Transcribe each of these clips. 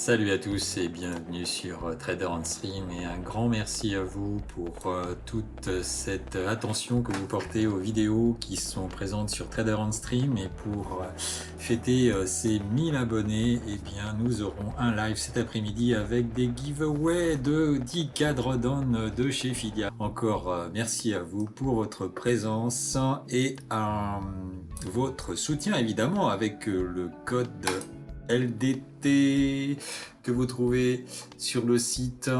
Salut à tous et bienvenue sur Trader on Stream et un grand merci à vous pour toute cette attention que vous portez aux vidéos qui sont présentes sur Trader on Stream. Et pour fêter ces 1000 abonnés, eh bien nous aurons un live cet après-midi avec des giveaways de 10 cadres d'on de chez Fidia. Encore merci à vous pour votre présence et votre soutien évidemment avec le code LDT que vous trouvez sur le site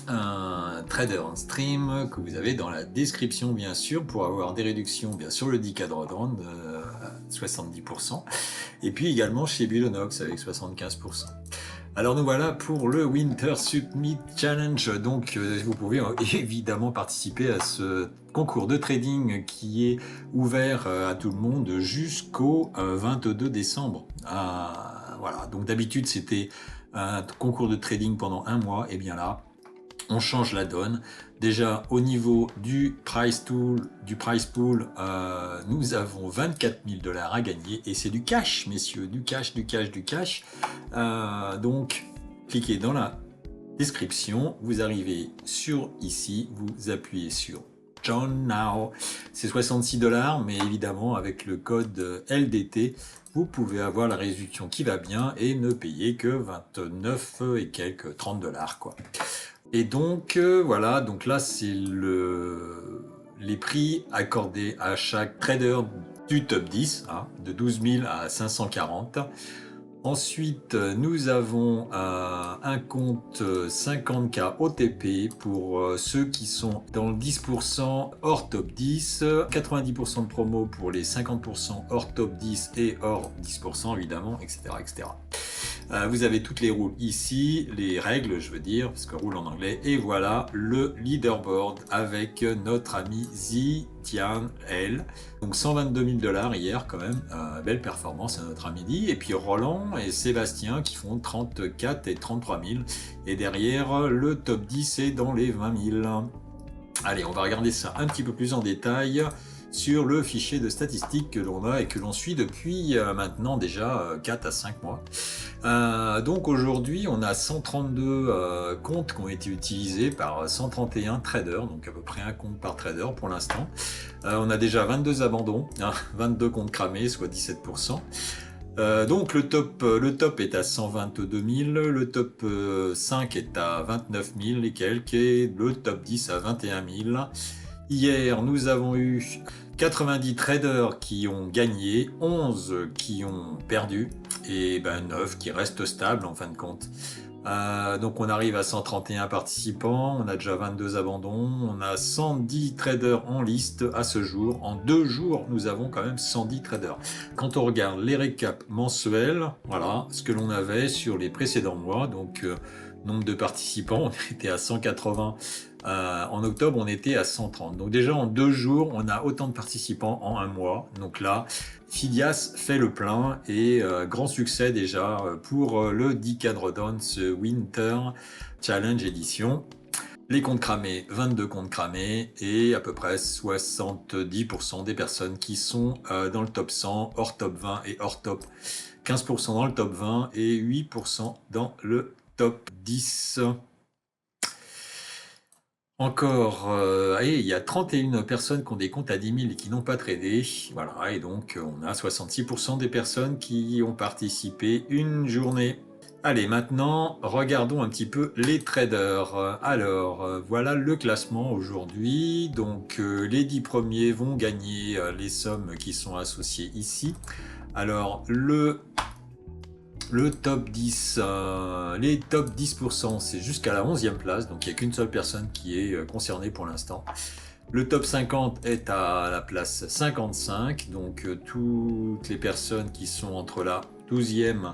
Trader on Stream, que vous avez dans la description bien sûr, pour avoir des réductions bien sûr le 10 cadre d'onde de 70%, et puis également chez Bulonox avec 75%. Alors nous voilà pour le Winter Summit Challenge. Donc vous pouvez évidemment participer à ce concours de trading qui est ouvert à tout le monde jusqu'au 22 décembre. Voilà, donc d'habitude c'était un concours de trading pendant un mois, et bien là on change la donne. Déjà au niveau du price pool, nous avons 24 000 $ à gagner et c'est du cash, messieurs, du cash. Donc cliquez dans la description, vous arrivez sur ici, vous appuyez sur Join Now, c'est 66 $, mais évidemment avec le code LDT, vous pouvez avoir la réduction qui va bien et ne payer que 29 et quelques 30 $ quoi. Et donc voilà, donc là c'est les prix accordés à chaque trader du top 10, de 12 000 à 540. Ensuite, nous avons un compte 50K OTP pour ceux qui sont dans le 10% hors top 10, 90% de promo pour les 50% hors top 10 et hors 10% évidemment, etc. Vous avez toutes les rôles ici, les règles je veux dire, parce que roule en anglais, et voilà le leaderboard avec notre ami Zitian L. Donc 122 000 $ hier quand même, belle performance à notre ami dit, et puis Roland et Sébastien qui font 34 et 33 000, et derrière le top 10 est dans les 20 000. Allez, on va regarder ça un petit peu plus en détail sur le fichier de statistiques que l'on a et que l'on suit depuis maintenant déjà 4 à 5 mois. Donc aujourd'hui on a 132 comptes qui ont été utilisés par 131 traders, donc à peu près un compte par trader pour l'instant. On a déjà 22 abandons, 22 comptes cramés, soit 17%. Donc le top est à 122 000, le top 5 est à 29 000 et quelques, et le top 10 à 21 000. Hier, nous avons eu 90 traders qui ont gagné, 11 qui ont perdu et 9 qui restent stables en fin de compte. Donc on arrive à 131 participants, on a déjà 22 abandons, on a 110 traders en liste à ce jour. En 2 jours, nous avons quand même 110 traders. Quand on regarde les récaps mensuels, voilà ce que l'on avait sur les précédents mois. Donc nombre de participants, on était à 180. En octobre, on était à 130. Donc déjà en 2 jours, on a autant de participants en un mois. Donc là, Fidias fait le plein et grand succès déjà pour le 10 cadre d'on, ce Winter Challenge édition. Les comptes cramés, 22 comptes cramés et à peu près 70% des personnes qui sont dans le top 100, hors top 20 et hors top 15% dans le top 20 et 8% dans le top 10. Encore, il y a 31 personnes qui ont des comptes à 10 000 et qui n'ont pas tradé. Voilà, et donc on a 66% des personnes qui ont participé une journée. Allez, maintenant, regardons un petit peu les traders. Alors, voilà le classement aujourd'hui. Donc, les 10 premiers vont gagner les sommes qui sont associées ici. Alors, le top 10, les top 10%, c'est jusqu'à la 11e place, donc il n'y a qu'une seule personne qui est concernée pour l'instant. Le top 50 est à la place 55, donc toutes les personnes qui sont entre la 12e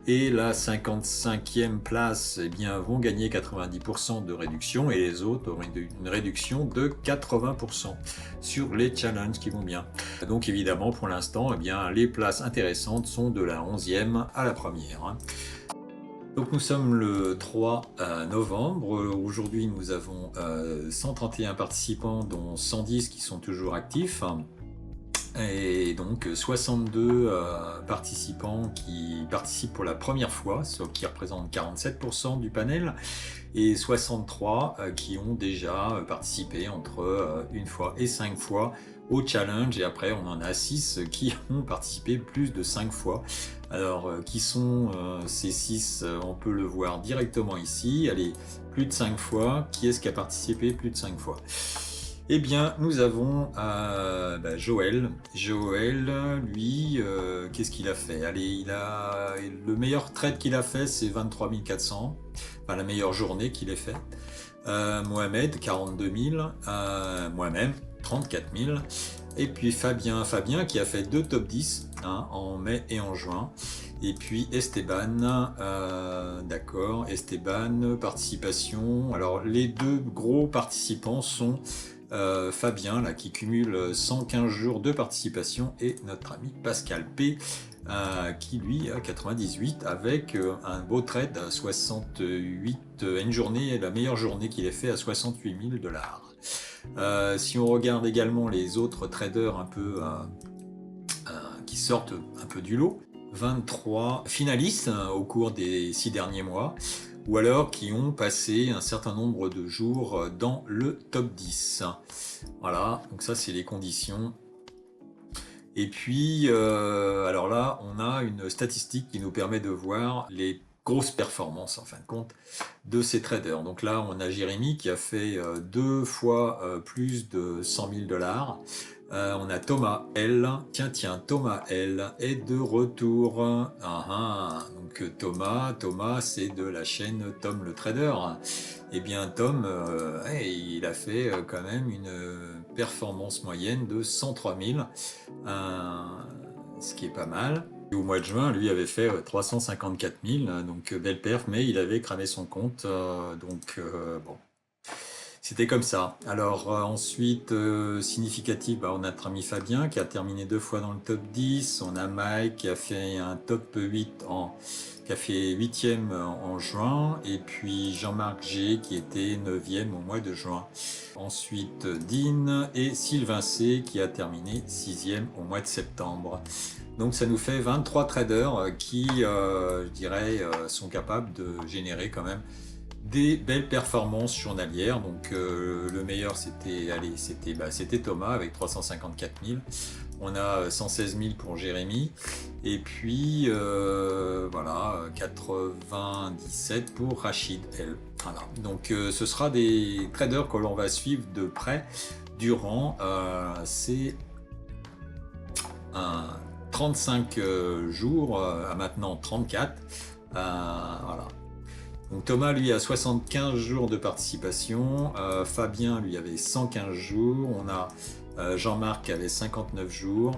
et la 55e place vont gagner 90% de réduction et les autres auront une réduction de 80% sur les challenges qui vont bien. Donc évidemment pour l'instant les places intéressantes sont de la 11e à la 1re. Donc nous sommes le 3 novembre, aujourd'hui nous avons 131 participants dont 110 qui sont toujours actifs. Et donc 62 participants qui participent pour la première fois, ce qui représente 47% du panel, et 63 qui ont déjà participé entre une fois et 5 fois au challenge, et après on en a 6 qui ont participé plus de 5 fois. Alors qui sont ces 6? On peut le voir directement ici. Allez, plus de 5 fois. Qui est-ce qui a participé plus de 5 fois? Eh bien, nous avons Joël. Joël, lui, qu'est-ce qu'il a fait? Allez, le meilleur trade qu'il a fait, c'est 23 400. Enfin, la meilleure journée qu'il ait fait. Mohamed, 42 000. Moi-même, 34 000. Et puis Fabien qui a fait 2 top 10 hein, en mai et en juin. Et puis Esteban, d'accord, Esteban, participation. Alors, les deux gros participants sont Fabien là, qui cumule 115 jours de participation, et notre ami Pascal P qui lui a 98 avec un beau trade à 68, une journée, la meilleure journée qu'il ait fait à 68 000 $. Si on regarde également les autres traders un peu qui sortent un peu du lot, 23 finalistes au cours des 6 derniers mois, ou alors qui ont passé un certain nombre de jours dans le top 10. Voilà, donc ça c'est les conditions. Et puis, alors là, on a une statistique qui nous permet de voir les grosses performances, en fin de compte, de ces traders. Donc là, on a Jérémy qui a fait 2 fois plus de 100 000 $. On a Thomas L. Tiens, Thomas L. est de retour. Donc Thomas, c'est de la chaîne Tom le Trader. Eh bien, Tom, il a fait quand même une performance moyenne de 103 000, ce qui est pas mal. Et au mois de juin, lui avait fait 354 000, donc belle perf, mais il avait cramé son compte, bon. C'était comme ça. Alors ensuite, significatif, on a notre ami Fabien qui a terminé 2 fois dans le top 10. On a Mike qui a fait un top 8 qui a fait 8e en juin. Et puis Jean-Marc G qui était 9e au mois de juin. Ensuite Dean et Sylvain C qui a terminé 6e au mois de septembre. Donc ça nous fait 23 traders qui, je dirais, sont capables de générer quand même des belles performances journalières. Donc le meilleur c'était Thomas avec 354 000. On a 116 000 pour Jérémy, et puis voilà, 97 pour Rachid L. Voilà. Donc ce sera des traders que l'on va suivre de près durant ces 35 jours, à maintenant 34. Voilà. Donc Thomas, lui, a 75 jours de participation. Fabien, lui, avait 115 jours. On a Jean-Marc qui avait 59 jours.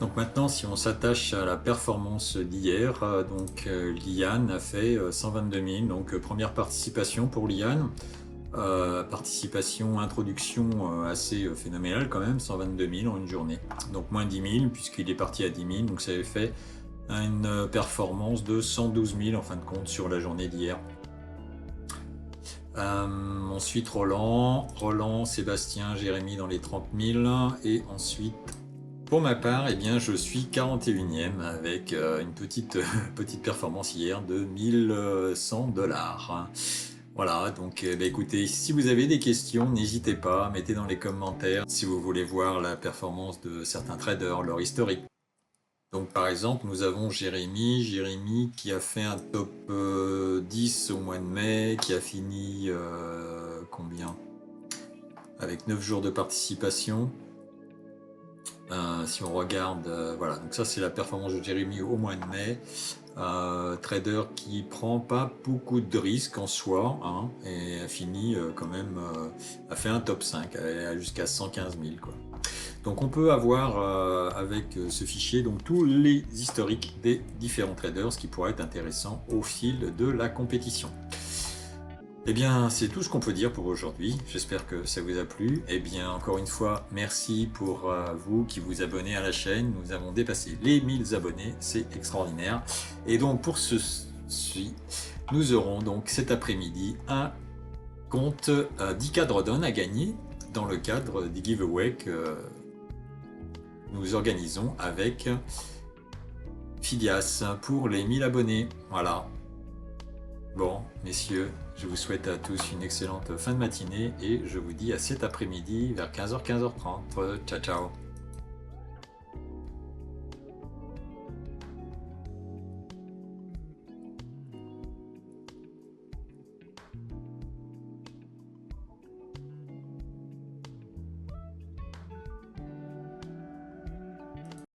Donc maintenant, si on s'attache à la performance d'hier, Liane a fait 122 000. Donc première participation pour Liane. Participation, introduction assez phénoménale quand même, 122 000 en une journée. Donc moins 10 000 puisqu'il est parti à 10 000, donc ça avait fait une performance de 112 000 en fin de compte sur la journée d'hier. Ensuite Roland, Sébastien, Jérémy dans les 30 000, et ensuite pour ma part, eh bien, je suis 41e avec une petite performance hier de 1100 $. Voilà, donc écoutez, si vous avez des questions, n'hésitez pas, mettez dans les commentaires si vous voulez voir la performance de certains traders, leur historique. Donc par exemple, nous avons Jérémy qui a fait un top 10 au mois de mai, qui a fini combien? Avec 9 jours de participation. Si on regarde, voilà, donc ça c'est la performance de Jérémy au mois de mai. Trader qui prend pas beaucoup de risques en soi, hein, et a fini quand même, a fait un top 5, jusqu'à 115 000 quoi. Donc on peut avoir avec ce fichier donc tous les historiques des différents traders, ce qui pourrait être intéressant au fil de la compétition. Eh bien, c'est tout ce qu'on peut dire pour aujourd'hui. J'espère que ça vous a plu. Eh bien, encore une fois, merci pour vous qui vous abonnez à la chaîne. Nous avons dépassé les 1000 abonnés, c'est extraordinaire. Et donc, pour ceci, nous aurons donc cet après-midi un compte 10 cadres d'on à gagner dans le cadre des giveaways que nous organisons avec Phidias pour les 1000 abonnés. Voilà. Bon, messieurs, je vous souhaite à tous une excellente fin de matinée et je vous dis à cet après-midi vers 15h, 15h30. Ciao, ciao.